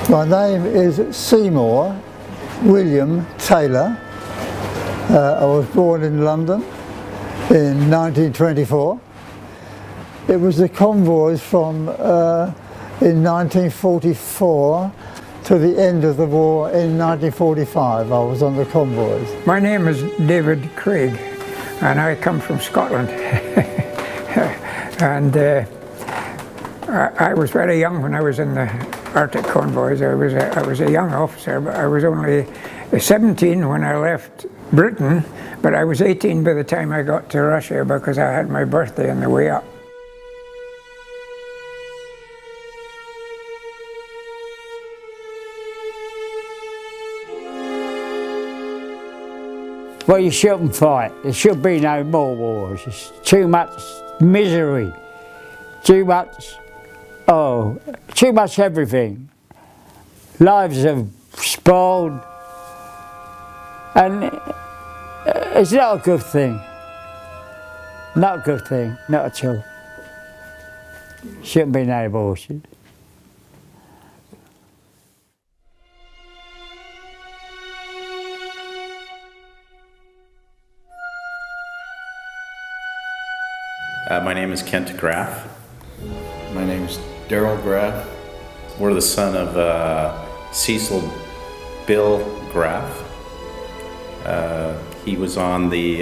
My name is Seymour William Taylor. I was born in London in 1924. It was the convoys from in 1944 to the end of the war in 1945. I was on the convoys. My name is David Craig, and I come from Scotland. And I was very young when I was in the Arctic convoys. I was a young officer, but I was only 17 when I left Britain, but I was 18 by the time I got to Russia because I had my birthday on the way up. Well, you shouldn't fight. There should be no more wars. It's too much misery, too much everything. Lives are spoiled, and it's not a good thing. Not a good thing, not at all. Shouldn't be no wars. My name is Kent Graff. My name is Daryl Graff. We're the son of Cecil Bill Graff. He was on the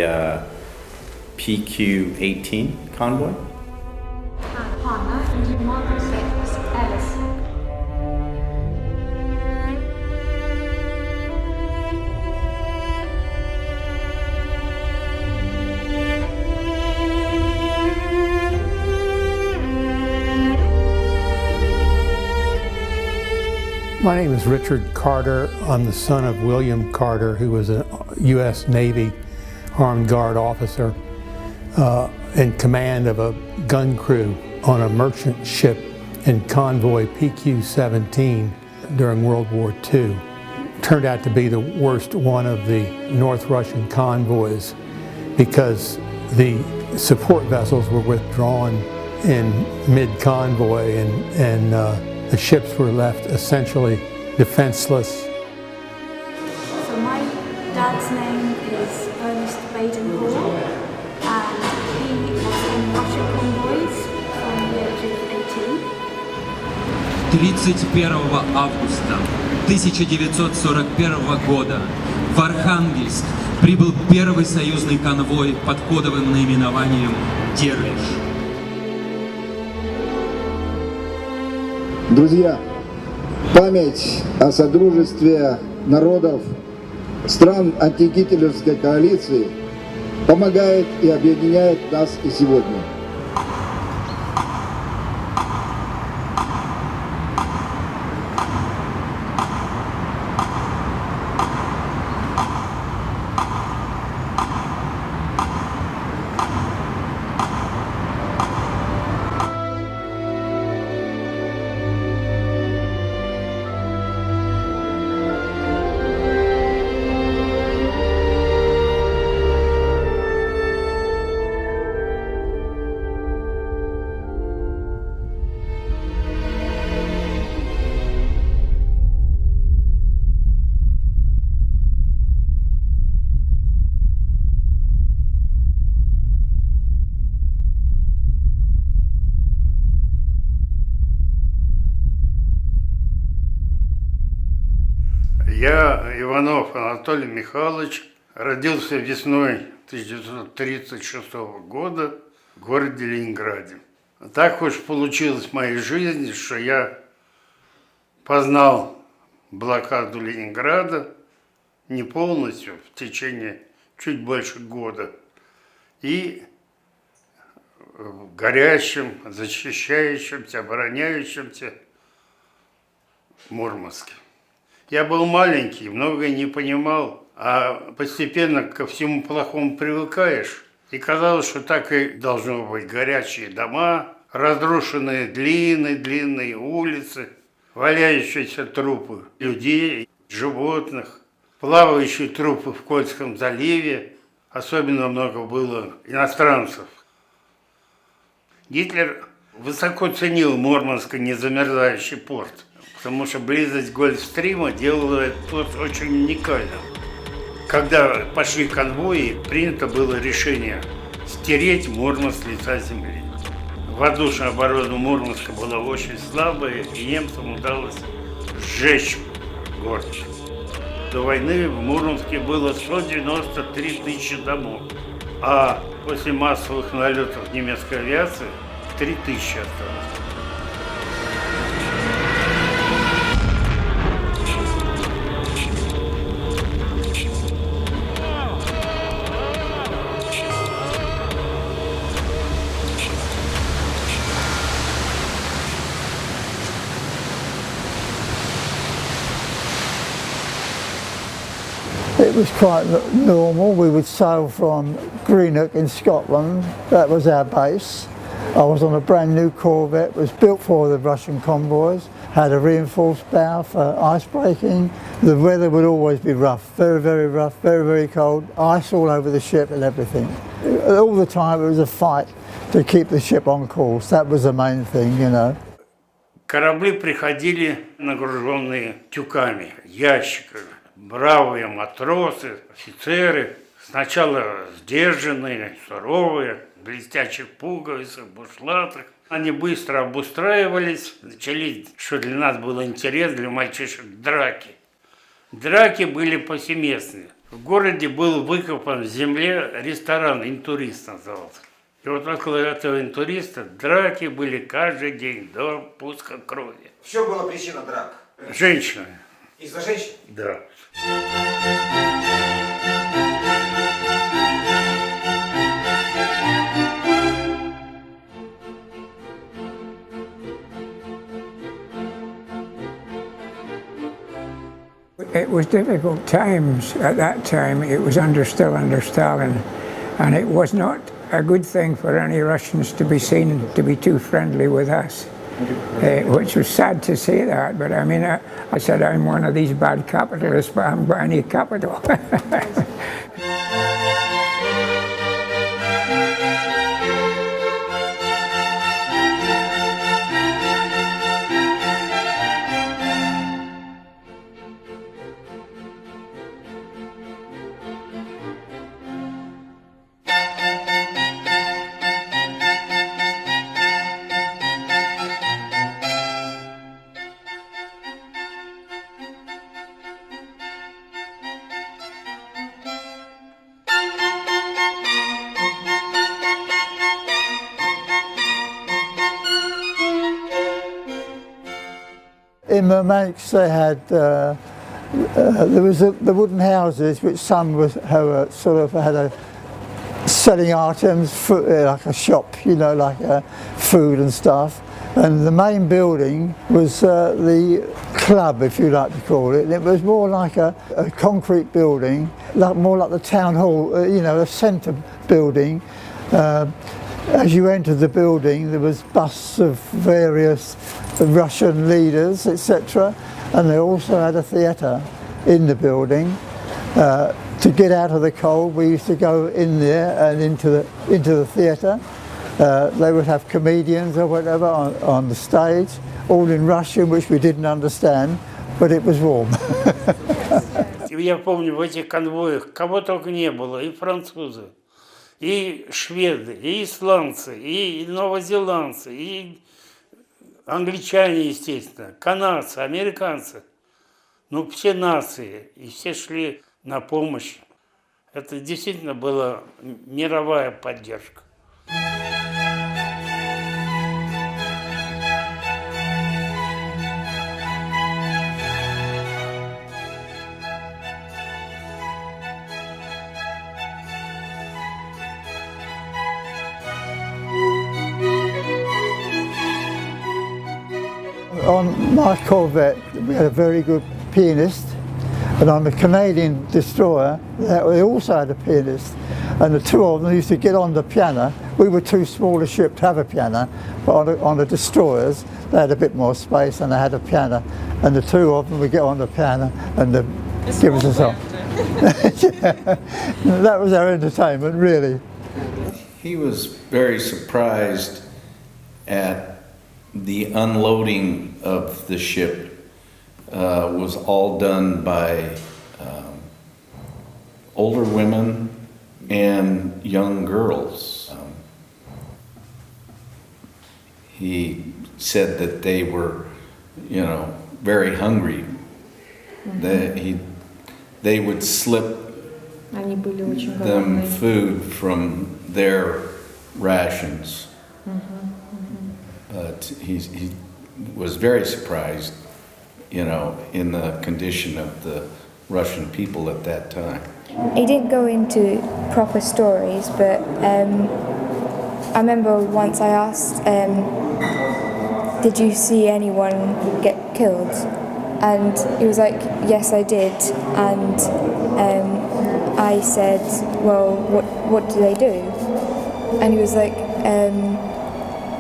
PQ-18 convoy. My name is Richard Carter. I'm the son of William Carter, who was a U.S. Navy Armed Guard officer in command of a gun crew on a merchant ship in convoy PQ-17 during World War II. Turned out to be the worst one of the North Russian convoys because the support vessels were withdrawn in mid-convoy and the ships were left essentially defenseless. So my dad's name is Ernest Baden-Hall, and he was in Russian convoys from the age of 18. 31 августа 1941 года в Архангельск прибыл первый союзный конвой под кодовым наименованием «Дерлиш». Друзья, память о содружестве народов стран антигитлеровской коалиции помогает и объединяет нас и сегодня. Я, Иванов Анатолий Михайлович, родился весной 1936 года в городе Ленинграде. Так уж получилось в моей жизни, что я познал блокаду Ленинграда не полностью, в течение чуть больше года, и в горящем, защищающемся, обороняющемся Мурманске. Я был маленький, многое не понимал, а постепенно ко всему плохому привыкаешь. И казалось, что так и должно быть. Горячие дома, разрушенные длинные улицы, валяющиеся трупы людей, животных, плавающие трупы в Кольском заливе. Особенно много было иностранцев. Гитлер высоко ценил Мурманск, незамерзающий порт. потому что близость Гольфстрима делала это очень уникальным. Когда пошли конвои, принято было решение стереть Мурманск с лица земли. Воздушная оборона Мурманска была очень слабая, и немцам удалось сжечь город. До войны в Мурманске было 193 тысячи домов, а после массовых налетов немецкой авиации 3000 осталось. It was quite normal. We would sail from Greenock in Scotland. That was our base. I was on a brand new Corvette. It was built for the Russian convoys. Had a reinforced bow for ice breaking. The weather would always be rough, very, very rough, very, very cold. Ice all over the ship and everything. All the time it was a fight to keep the ship on course. That was the main thing, you know. Корабли приходили нагруженные тюками, ящиками. Бравые матросы, офицеры, сначала сдержанные, суровые, в блестящих пуговицах, бушлатах. Они быстро обустраивались, начались, что для нас было интересно, для мальчишек, драки. Драки были повсеместные. В городе был выкопан в земле ресторан «Интурист» назывался. И вот около этого «Интуриста» драки были каждый день до пуска крови. В чем была причина драк? Женщины. Из-за женщин? Да. It was difficult times at that time. It was still under Stalin, and it was not a good thing for any Russians to be seen to be too friendly with us. Which was sad to say that, but I mean, I said I'm one of these bad capitalists, but I haven't got any capital. In Murmansk they had, there was the wooden houses which some sort of had a selling items, like a shop, you know, like food and stuff. And the main building was the club, if you like to call it. And it was more like a concrete building, more like the town hall, you know, a centre building. As you entered the building, there was busts of various Russian leaders, etc. And they also had a theatre in the building. To get out of the cold, we used to go in there and into the theatre. They would have comedians or whatever on the stage, all in Russian, which we didn't understand, but it was warm. Я помню, в этих конвоях кого только не было, и французы, и шведы, и исландцы, и новозеландцы, и англичане, естественно, канадцы, американцы. Ну, все нации, и все шли на помощь. Это действительно была мировая поддержка. On my Corvette, we had a very good pianist, and on the Canadian destroyer, we also had a pianist, and the two of them used to get on the piano. We were too small a ship to have a piano, but on the destroyers, they had a bit more space and they had a piano, and the two of them would get on the piano and give us a song. That was our entertainment, really. He was very surprised at the unloading of the ship was all done by older women and young girls. He said that they were, very hungry. They would slip them food from their rations. But he was very surprised, in the condition of the Russian people at that time. He didn't go into proper stories, but I remember once I asked, did you see anyone get killed? And he was like, yes, I did. And I said, well, what do they do? And he was like,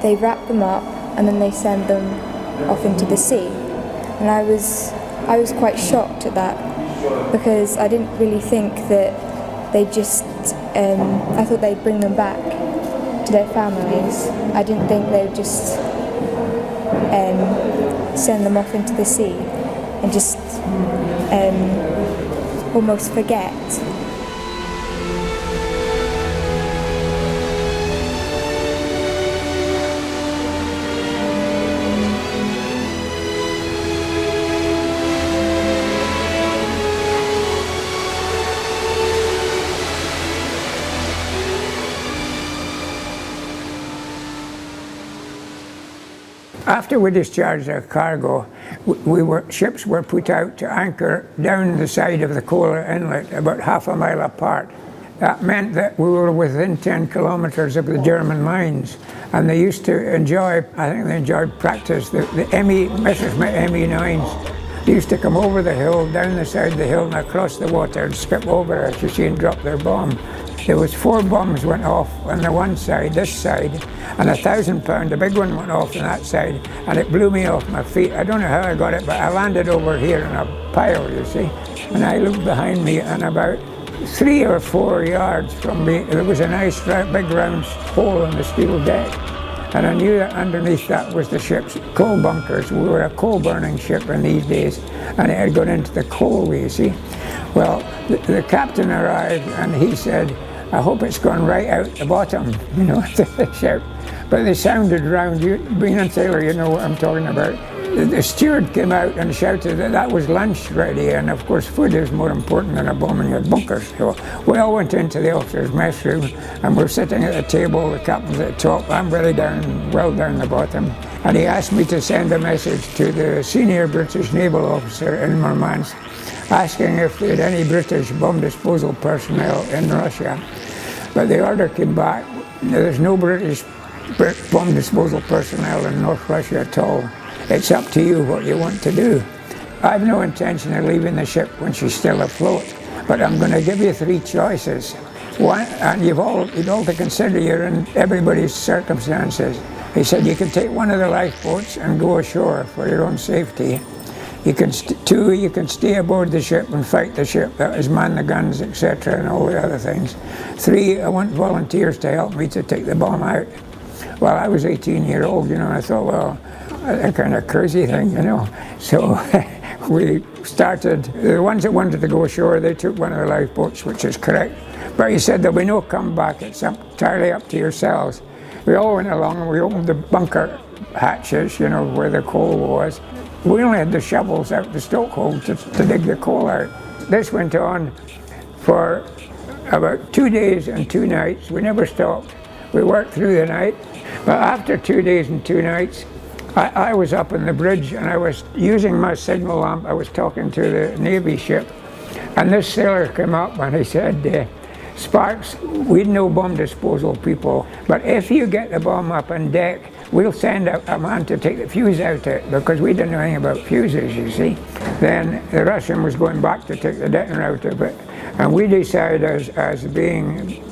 they wrap them up and then they send them off into the sea. And I was quite shocked at that, because I didn't really think that they just, I thought they'd bring them back to their families. I didn't think they'd just send them off into the sea and just almost forget. After we discharged our cargo, ships were put out to anchor down the side of the Kola Inlet, about half a mile apart. That meant that we were within 10 kilometers of the German lines, and they used to enjoy, I think they enjoyed practice, the Messerschmitt Me-9s. They used to come over the hill, down the side of the hill, and across the water and skip over it to see and drop their bomb. There was 4 bombs went off on the one side, this side, and 1,000 pound, the big one went off on that side, and it blew me off my feet. I don't know how I got it, but I landed over here in a pile, you see. And I looked behind me, and about 3 or 4 yards from me, there was a nice big round hole in the steel deck. And I knew that underneath that was the ship's coal bunkers. We were a coal burning ship in these days, and it had gone into the coal, you see. Well, the captain arrived, and he said, I hope it's gone right out the bottom, to the ship. But they sounded round, being a sailor, you know what I'm talking about. The steward came out and shouted that was lunch ready, and of course food is more important than a bomb in your bunkers. So we all went into the officers' mess room, and we're sitting at the table, the captain's at the top, I'm very down, well down the bottom. And he asked me to send a message to the senior British naval officer in Murmansk, asking if they had any British bomb disposal personnel in Russia. But the order came back, there's no British bomb disposal personnel in North Russia at all. It's up to you what you want to do. I've no intention of leaving the ship when she's still afloat, but I'm going to give you 3 choices. One, and you've all to consider you're in everybody's circumstances. He said you can take one of the lifeboats and go ashore for your own safety. You can 2, you can stay aboard the ship and fight the ship, that is man the guns, etc., and all the other things. 3, I want volunteers to help me to take the bomb out. Well, I was 18-year-old, and I thought, well, a kind of crazy thing, So we started, the ones that wanted to go ashore, they took one of the lifeboats, which is correct. But he said there'll be no comeback, it's entirely up to yourselves. We all went along and we opened the bunker hatches, where the coal was. We only had the shovels out the stokehold to dig the coal out. This went on for about 2 days and 2 nights. We never stopped. We worked through the night. But after 2 days and 2 nights, I was up on the bridge and I was using my signal lamp. I was talking to the Navy ship. And this sailor came up and he said, Sparks, we know bomb disposal people, but if you get the bomb up on deck, we'll send out a man to take the fuse out of it, because we didn't know anything about fuses, you see. Then the Russian was going back to take the detonator out of it. And we decided as being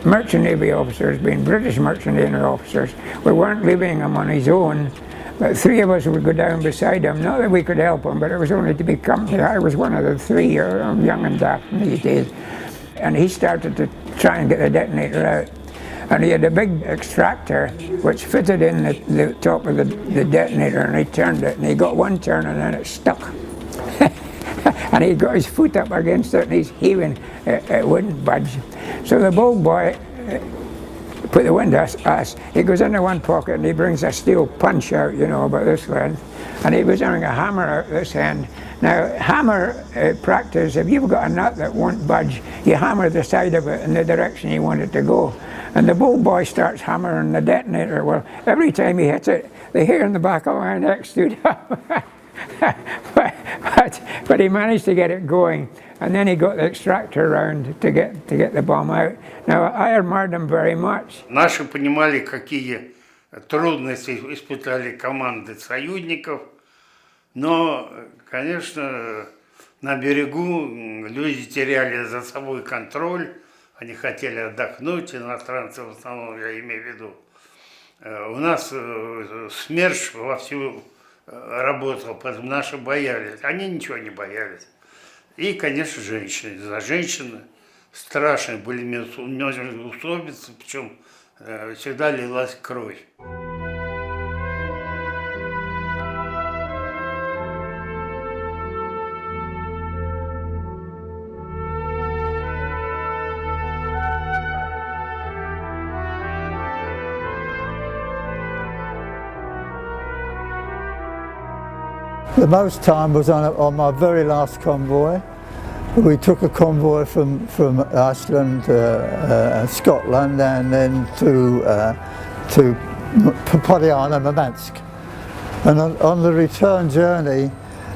merchant Navy officers, being British merchant Navy officers, we weren't leaving him on his own, but 3 of us would go down beside him. Not that we could help him, but it was only to be company. I was one of the 3, young and daft in these days. And he started to try and get the detonator out. and he had a big extractor which fitted in the top of the detonator, and he turned it, and he got one turn and then it stuck. And he got his foot up against it and he's heaving, it wouldn't budge. So the bold boy put the windlass, he goes into one pocket and he brings a steel punch out, you know, about this length, and he was having a hammer out this end. Now, hammer practice, if you've got a nut that won't budge, you hammer the side of it in the direction you want it to go. And the bold boy starts hammering the detonator. Well, every time he hits it, the hair in the back of my neck stood up. but he managed to get it going, and then he got the extractor around to get the bomb out. Now, I admired him very much. Наши понимали, какие трудности испытали команды союзников, но, конечно, на берегу люди теряли за собой контроль, они хотели отдохнуть, иностранцы в основном, я имею в виду. У нас СМЕРШ вовсю работал, потому наши боялись, они ничего не боялись. И, конечно, женщины. За женщины страшные были междоусобицы, причем всегда лилась кровь. The most time was on my very last convoy. We took a convoy from Iceland, Scotland, and then to Podmога, Murmansk. And on the return journey,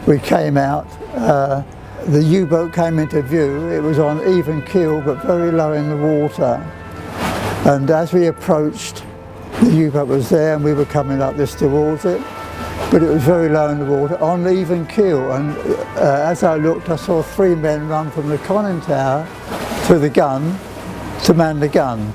we came out. The U-boat came into view. It was on even keel, but very low in the water. And as we approached, the U-boat was there, and we were coming up this towards it. But it was very low in the water, on even keel, and as I looked I saw 3 men run from the conning tower to the gun to man the gun.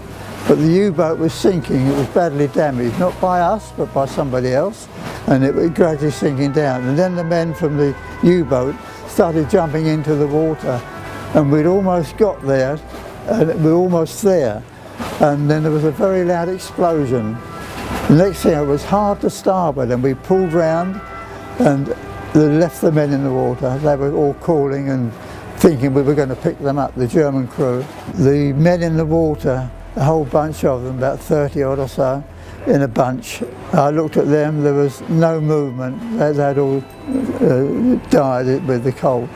But the U-boat was sinking, it was badly damaged, not by us but by somebody else, and it was gradually sinking down. And then the men from the U-boat started jumping into the water, and we'd almost got there, and we were almost there, and then there was a very loud explosion. The next thing, it was hard to starboard, and we pulled round and left the men in the water. They were all calling and thinking we were going to pick them up, the German crew. The men in the water, a whole bunch of them, about 30 odd or so, in a bunch. I looked at them, there was no movement. They'd all died with the cold.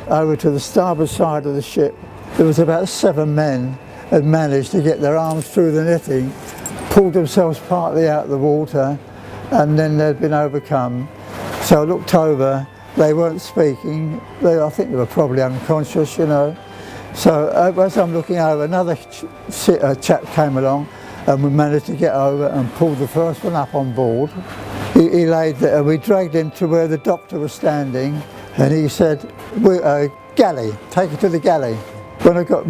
Over to the starboard side of the ship, there was about 7 men had managed to get their arms through the netting, pulled themselves partly out of the water, and then they'd been overcome. So I looked over, they weren't speaking, I think they were probably unconscious, you know. So as I'm looking over, another chap came along, and we managed to get over and pulled the first one up on board. He laid there, and we dragged him to where the doctor was standing, and he said, galley, take it to the galley.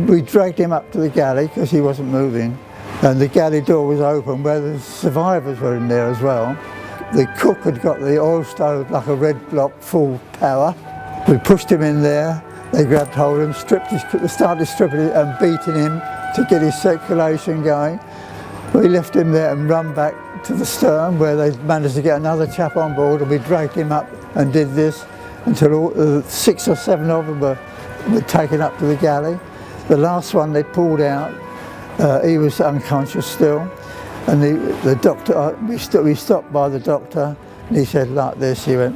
We dragged him up to the galley because he wasn't moving. And the galley door was open where the survivors were in there as well. The cook had got the oil stove like a red block, full power. We pushed him in there, they grabbed hold of him, started stripping him and beating him to get his circulation going. We left him there and run back to the stern where they managed to get another chap on board, and we dragged him up and did this until 6 or 7 of them were taken up to the galley. The last one they pulled out. He was unconscious still, and the doctor, we stopped by the doctor, and he said like this, he went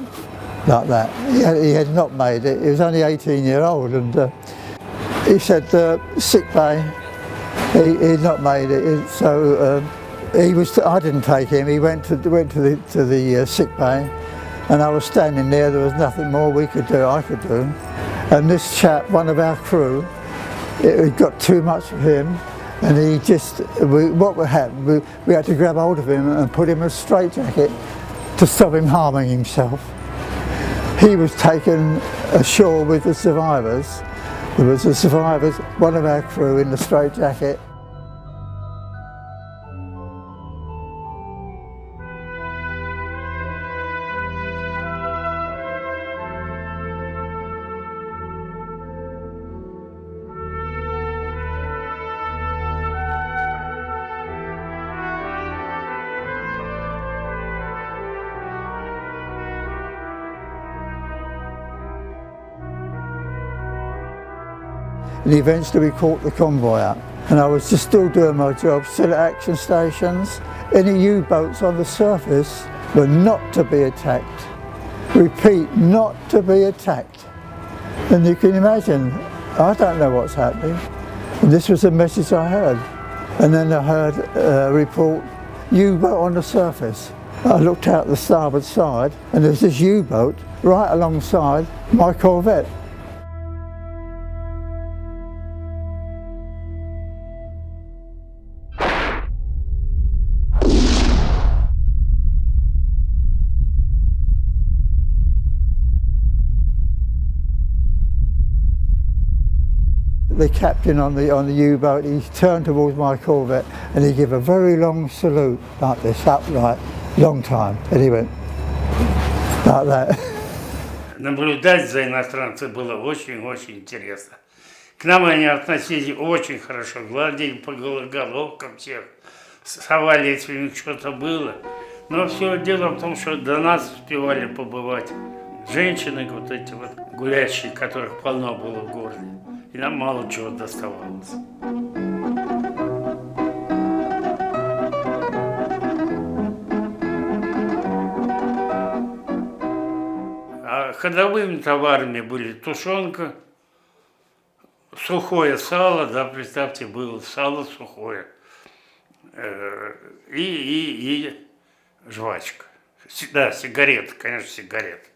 like that. He had not made it, he was only 18-year-old, and he said sick bay, he had not made it, so I didn't take him, he went to the sick bay, and I was standing there was nothing more I could do, and this chap, one of our crew, it got too much for him. And he just, what happened, we had to grab hold of him and put him in a straitjacket to stop him harming himself. He was taken ashore with the survivors. There was the survivors, one of our crew in the straitjacket. and eventually we caught the convoy up. And I was just still doing my job, still at action stations. Any U-boats on the surface were not to be attacked. Repeat, not to be attacked. And you can imagine, I don't know what's happening. And this was the message I heard. And then I heard a report, U-boat on the surface. I looked out the starboard side and there's this U-boat right alongside my corvette. The captain on the U-boat, he turned towards my corvette and he gave a very long salute, like this, upright, long time, and he went like that. Наблюдать за иностранцами было очень-очень интересно. К нам они относились очень хорошо, гладили по головкам всех, совали, если у них что-то было. Но все дело в том, что до нас успевали побывать женщины, вот эти вот гулящие, которых полно было в городе. И нам мало чего доставалось. А ходовыми товарами были тушенка, сухое сало, да, представьте, было сало сухое, и жвачка. Да, сигареты, конечно, сигареты.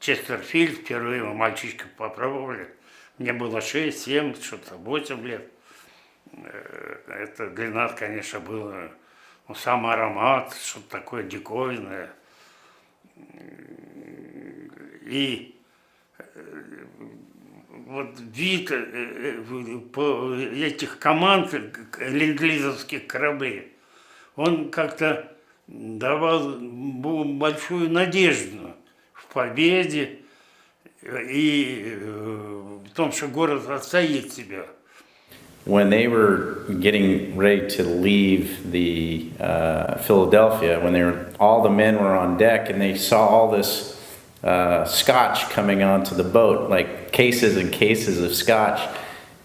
Честерфильд впервые мы мальчишкой попробовали. Мне было 6, 7, что-то 8 лет. Это для нас, конечно, было сам аромат, что-то такое диковинное. И вот вид этих команд ленд-лизовских кораблей, он как-то давал большую надежду в победе и в том, что город отстоит себя. When they were getting ready to leave the Philadelphia, when all the men were on deck and they saw all this scotch coming onto the boat, like cases and cases of scotch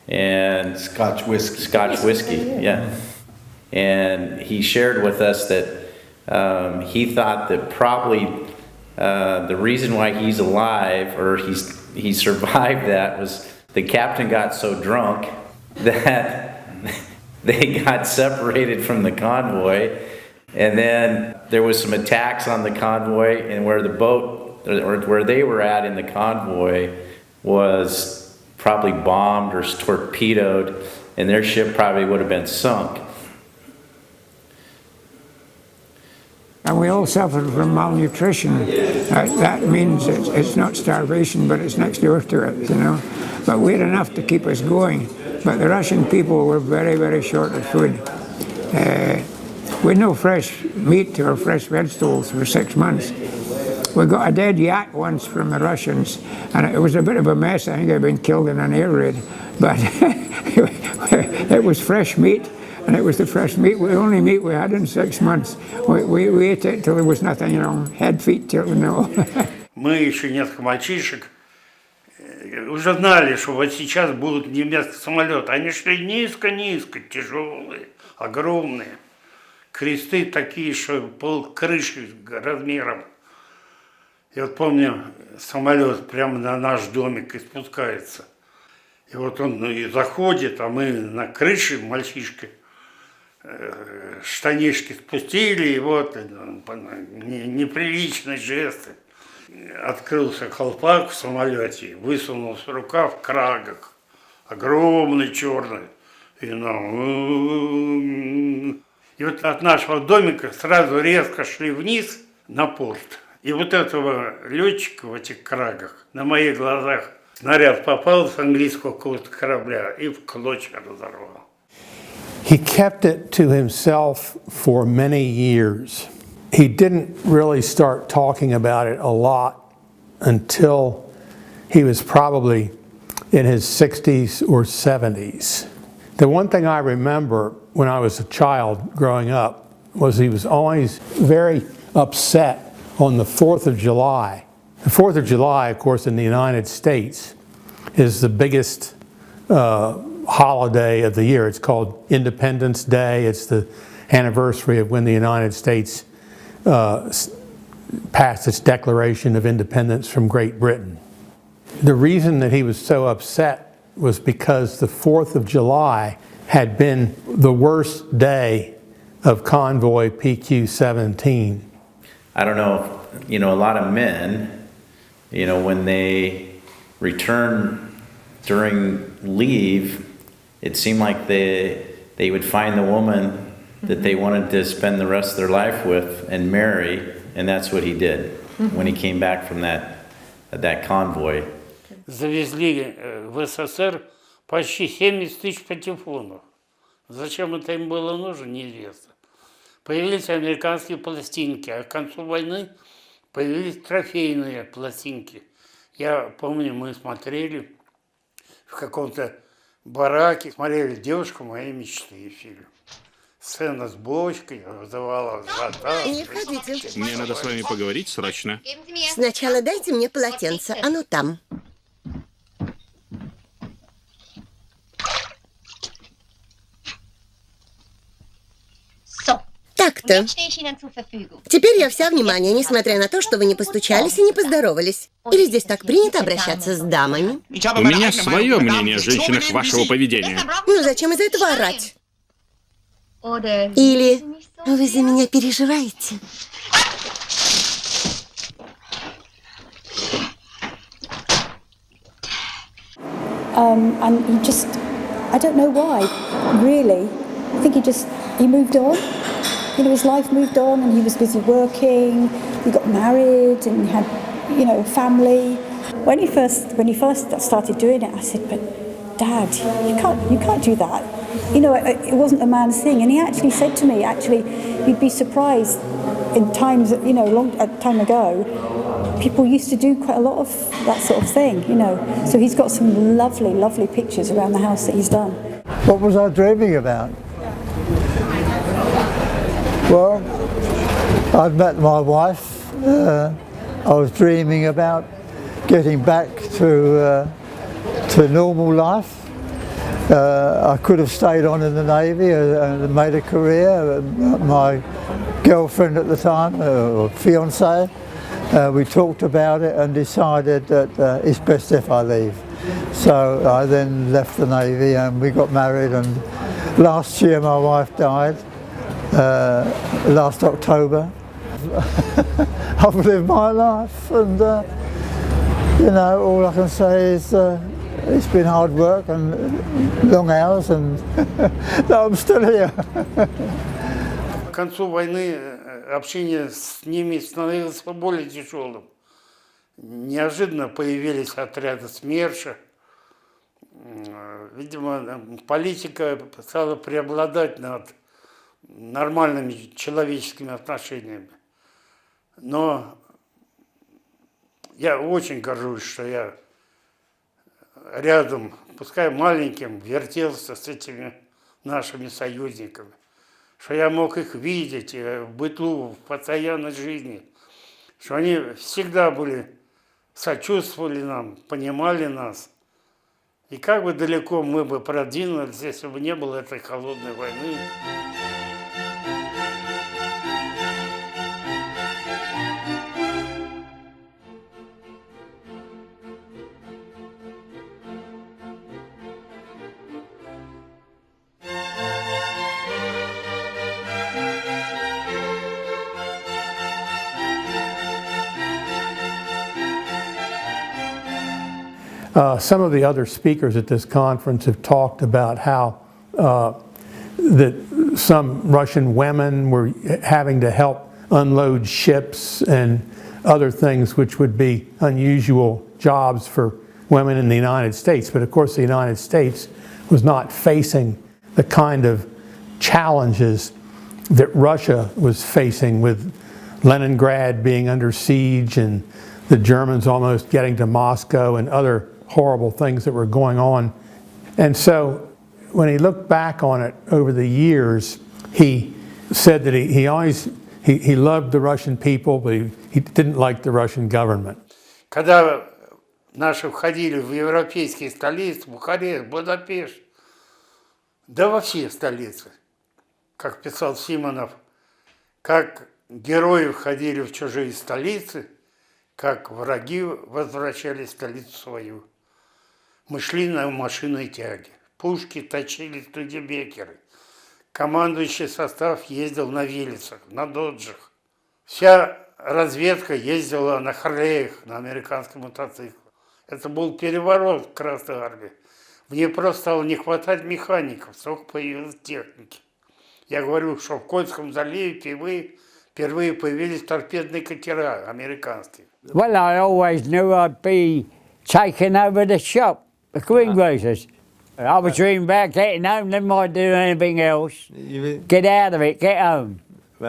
and Scotch whiskey. Yeah. And he shared with us that he thought that probably the reason why he's alive, or he survived that, was the captain got so drunk that they got separated from the convoy, and then there was some attacks on the convoy, and where the boat, or where they were at in the convoy, was probably bombed or torpedoed, and their ship probably would have been sunk. And we all suffered from malnutrition. That means it's not starvation, but it's next door to it, you know. But we had enough to keep us going. But the Russian people were very, very short of food. We had no fresh meat or fresh vegetables for 6 months. We got a dead yak once from the Russians, and it was a bit of a mess. I think I'd been killed in an air raid. But it was fresh meat. And it was the fresh meat, the only meat we had in 6 months. We ate it till there was nothing, you know, head, feet, till no. Мы еще несколько мальчишек уже знали, что вот сейчас будут немецкие самолеты. Они шли низко-низко, тяжелые, огромные. Кресты такие, что пол крыши размером. И вот помню, самолет прямо на наш домик и спускается. И вот он и заходит, а мы на крыше, мальчишки, штанишки спустили, и вот неприличные жесты. Открылся колпак в самолете, высунулся рука в крагах, огромный черный. И вот от нашего домика сразу резко шли вниз на порт. И вот этого летчика в этих крагах на моих глазах снаряд попал с английского какого-то корабля и в клочья разорвал. He kept it to himself for many years. He didn't really start talking about it a lot until he was probably in his 60s or 70s. The one thing I remember when I was a child growing up was he was always very upset on the 4th of July. The 4th of July, of course, in the United States is the biggest holiday of the year. It's called Independence Day. It's the anniversary of when the United States passed its Declaration of Independence from Great Britain. The reason that he was so upset was because the 4th of July had been the worst day of convoy PQ-17. I don't know, if, a lot of men, when they return during leave, it seemed like they would find the woman that they wanted to spend the rest of their life with and marry, and that's what he did when he came back from that convoy. Завезли в СССР почти 70 тысяч патефонов. Зачем это им было нужно, неизвестно. Появились американские пластинки, а к концу войны появились трофейные пластинки. Я помню, мы смотрели в каком-то бараке, смотрели «Девушка моей мечты» фильм. Сцена с бочкой вызывала вода. Не входите. Мне надо с вами поговорить срочно. Сначала дайте мне полотенце, оно там. Так-то. Теперь я вся внимание, несмотря на то, что вы не постучались и не поздоровались. Или здесь так принято обращаться с дамами? У меня свое мнение о женщинах вашего поведения. Ну зачем из-за этого орать? Или вы за меня переживаете? And he just, I don't know why, really. I think he moved on. His life moved on, and he was busy working. He got married, and he had, a family. When he first started doing it, I said, "But, Dad, you can't do that. It wasn't a man's thing." And he actually said to me, you'd be surprised. In times, long time ago, people used to do quite a lot of that sort of thing. So he's got some lovely, lovely pictures around the house that he's done. What was I dreaming about? Well, I'd met my wife. I was dreaming about getting back to normal life. I could have stayed on in the Navy and made a career. My girlfriend at the time, or fiancée, we talked about it and decided that it's best if I leave. So I then left the Navy and we got married, and last year my wife died. Last October. I've lived my life, and all I can say is it's been hard work and long hours, and I'm still here. К концу войны общение с ними становилось более тяжелым. Неожиданно появились отряды СМЕРШа. Видимо, политика стала преобладать над нормальными человеческими отношениями. Но я очень горжусь, что я рядом, пускай маленьким, вертелся с этими нашими союзниками, что я мог их видеть в быту, в постоянной жизни, что они всегда сочувствовали нам, понимали нас. И как бы далеко мы бы продвинулись, если бы не было этой холодной войны. Some of the other speakers at this conference have talked about how that some Russian women were having to help unload ships and other things which would be unusual jobs for women in the United States. But of course the United States was not facing the kind of challenges that Russia was facing, with Leningrad being under siege and the Germans almost getting to Moscow and other horrible things that were going on. And so when he looked back on it over the years, he said that he loved the Russian people, but he didn't like the Russian government. Когда наши входили в европейские столицы, Бухарест, Будапешт, да во все столицы, как писал Симонов, как герои входили в чужие столицы, как враги возвращались в столицу свою. Мы шли на машинной тяге, пушки точили студебекеры, командующий состав ездил на Виллисах, на доджах, вся разведка ездила на Харлеях, на американском мотоцикле. Это был переворот в Красной армии. Мне просто стало не хватать механиков, столько появилось техники. Я говорю, что в Кольском заливе впервые появились торпедные катера американские. Well, I always knew I'd be taking over the shop, the greengrocers. I was dreaming about getting home, never mind doing anything else. Get out of it, get home.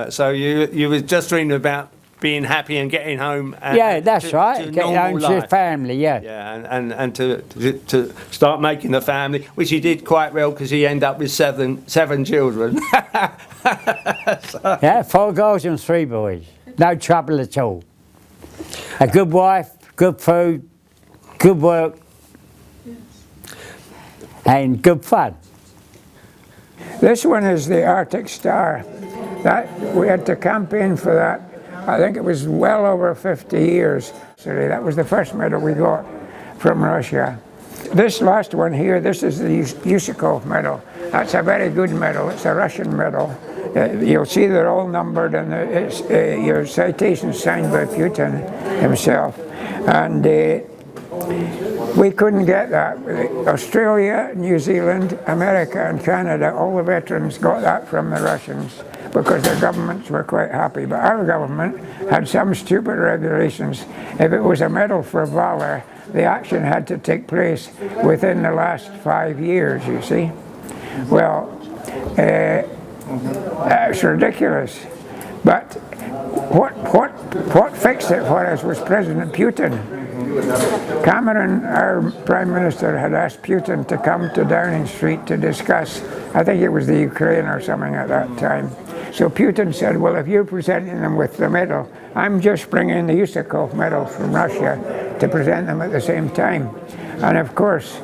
So you were just dreaming about being happy and getting home. Yeah, that's right. Getting home to your family, yeah. Yeah, and to start making a family, which he did quite well because he ended up with seven children. Yeah, 4 girls and 3 boys. No trouble at all. A good wife, good food, good work, and good fun. This one is the Arctic Star. We had to campaign for that. I think it was well over 50 years. So that was the first medal we got from Russia. This last one here, this is the Yusakov medal. That's a very good medal. It's a Russian medal. You'll see they're all numbered, and it's your citation signed by Putin himself. And we couldn't get that. Australia, New Zealand, America, and Canada, all the veterans got that from the Russians because their governments were quite happy. But our government had some stupid regulations. If it was a medal for valor, the action had to take place within the last 5 years, you see. Well, it's ridiculous. But what fixed it for us was President Putin. Cameron, our Prime Minister, had asked Putin to come to Downing Street to discuss, I think it was the Ukraine or something at that time. So Putin said, well, if you're presenting them with the medal, I'm just bringing the Yusakov medal from Russia to present them at the same time. And of course,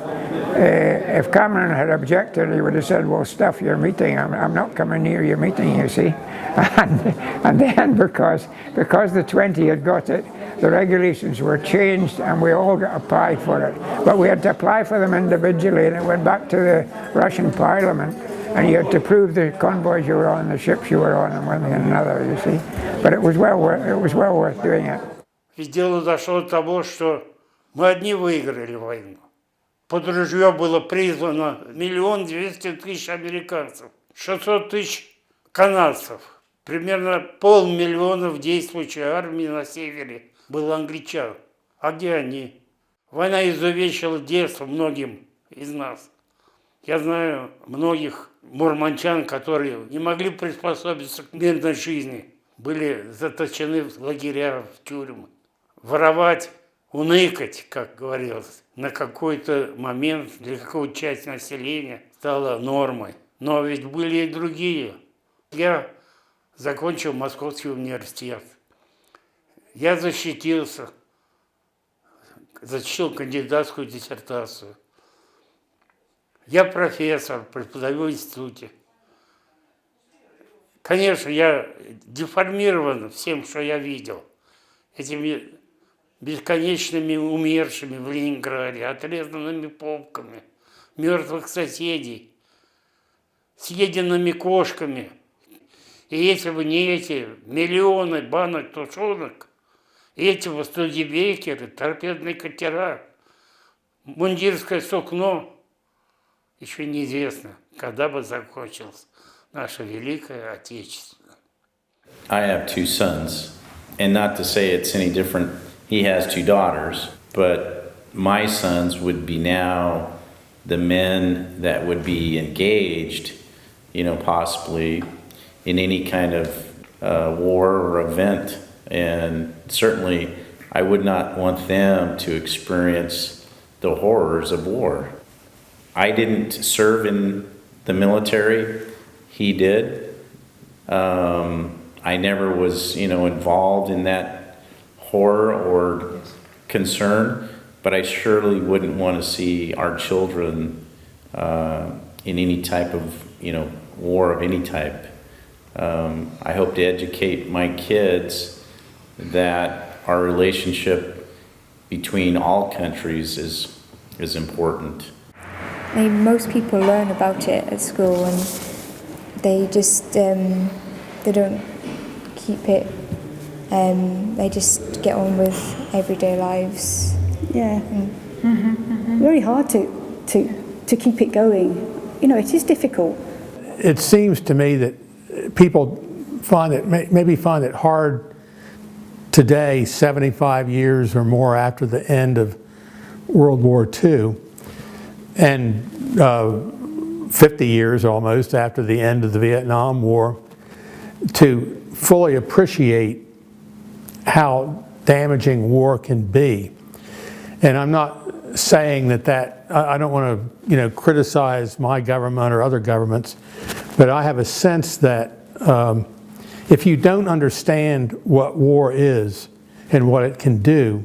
if Cameron had objected, he would have said, well, stuff your meeting. I'm not coming near your meeting, you see. And then because the 20 had got it, the regulations were changed and we all got applied for it. But we had to apply for them individually, and it went back to the Russian parliament. And you had to prove the convoys you were on, the ships you were on, and one thing and another, you see. But it was well worth doing it. Ведь дело дошло до того, что мы одни выиграли войну. Под ружье было призвано 1 200 000 американцев, 600 000 канадцев, примерно 500 000 в действующей армии на севере было англичан. А где они? Война изувечила детство многим из нас. Я знаю многих мурманчан, которые не могли приспособиться к мирной жизни, были заточены в лагеря, в тюрьмы. Воровать, уныкать, как говорилось, на какой-то момент для какой-то части населения стало нормой. Но ведь были и другие. Я закончил Московский университет. Я защитил кандидатскую диссертацию. Я профессор, преподаю в институте. Конечно, я деформирован всем, что я видел. Этими бесконечными умершими в Ленинграде, отрезанными попками, мертвых соседей, съеденными кошками. И если бы не эти миллионы банок тушенок, эти студебекеры, торпедные катера, мундирское сукно, еще неизвестно, когда бы закончилось наше Великое Отечество. I have 2 sons, and not to say it's any different, he has 2 daughters, but my sons would be now the men that would be engaged, possibly in any kind of war or event, and certainly I would not want them to experience the horrors of war. I didn't serve in the military, he did. I never was, involved in that horror or concern, but I surely wouldn't want to see our children in any type of, war of any type. I hope to educate my kids that our relationship between all countries is important. I mean, most people learn about it at school, and they just they don't keep it. They just get on with everyday lives. Yeah, very hard to keep it going. It is difficult. It seems to me that people maybe find it hard today, 75 years or more after the end of World War II, and 50 years almost after the end of the Vietnam War, to fully appreciate how damaging war can be. And I'm not saying that I don't want to criticize my government or other governments, but I have a sense that if you don't understand what war is and what it can do,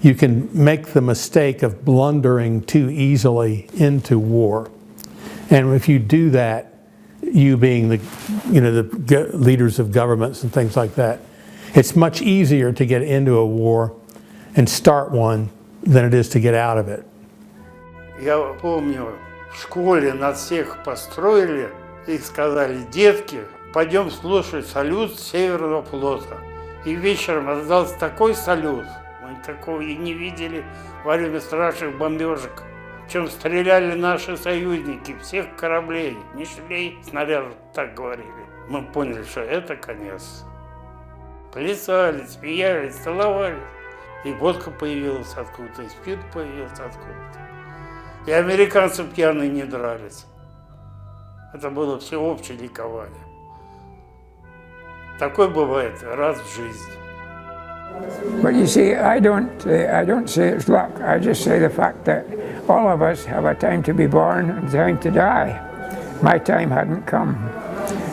you can make the mistake of blundering too easily into war. And if you do that, you being the leaders of governments and things like that, it's much easier to get into a war and start one than it is to get out of it. Я помню, в школе нас всех построили и сказали: детки, пойдем слушать салют Северного флота. И вечером раздался такой салют, мы такого и не видели во время страшных бомбежек. Причем стреляли наши союзники, всех кораблей, не шли снарядов, так говорили. Мы поняли, что это конец. Плясали, смеялись, целовались. И водка появилась откуда-то, и спирт появился откуда-то. И американцы пьяные не дрались. Это было всеобщее ликование. Такое бывает раз в жизни. But you see, I don't say it's luck. I just say the fact that all of us have a time to be born and a time to die. My time hadn't come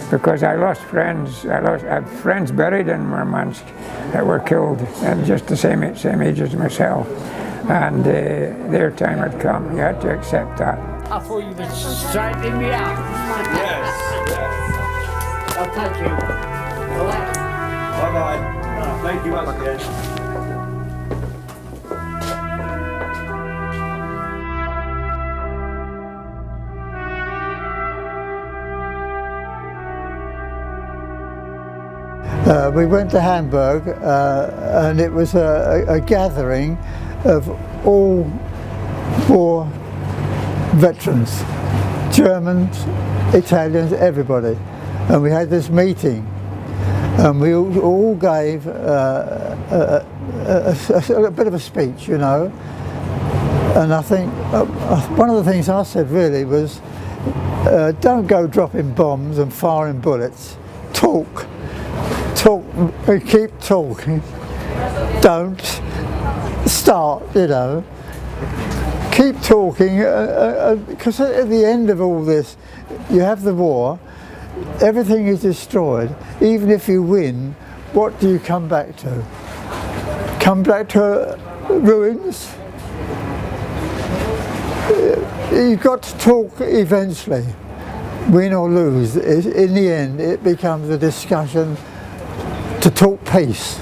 because I lost friends. I have friends buried in Murmansk that were killed at just the same age as myself, and their time had come. You had to accept that. I thought you were straightening me out. Yes. I'll take you. Bye bye. Thank you once again. We went to Hamburg and it was a gathering of all war veterans, Germans, Italians, everybody. And we had this meeting and we all gave a bit of a speech, And I think one of the things I said really was, don't go dropping bombs and firing bullets, talk and keep talking, don't start, keep talking, because at the end of all this you have the war, everything is destroyed. Even if you win, what do you come back to? Come back to ruins? You've got to talk eventually, win or lose. In the end it becomes a discussion to talk peace.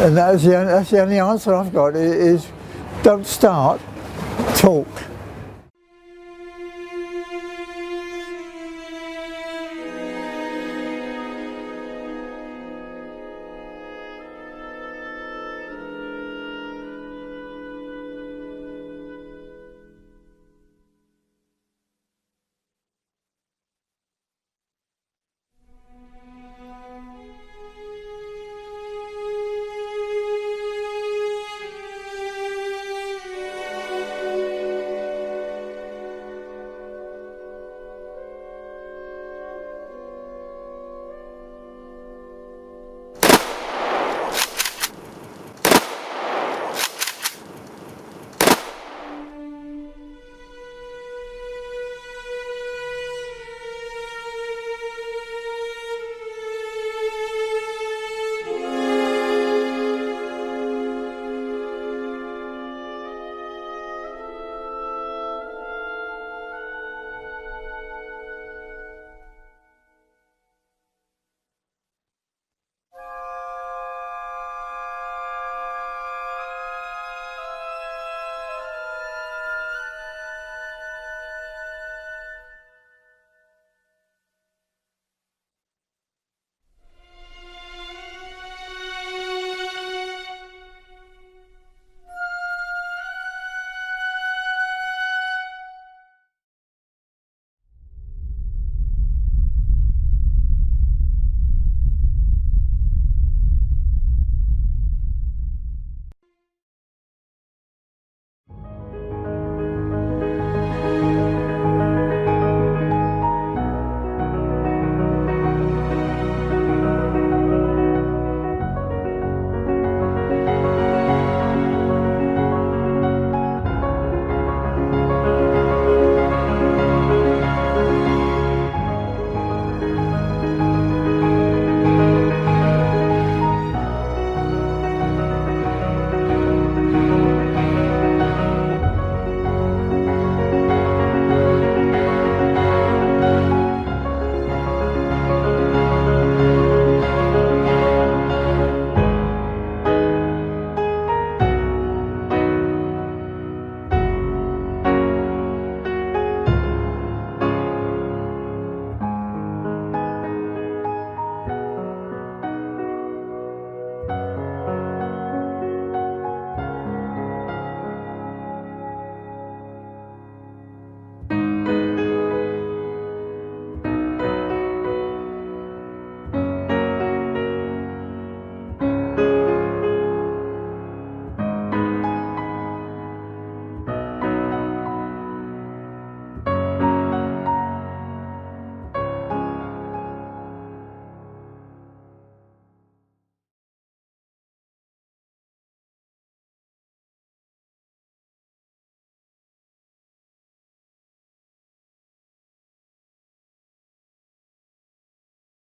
And that's the only answer I've got is don't start, talk.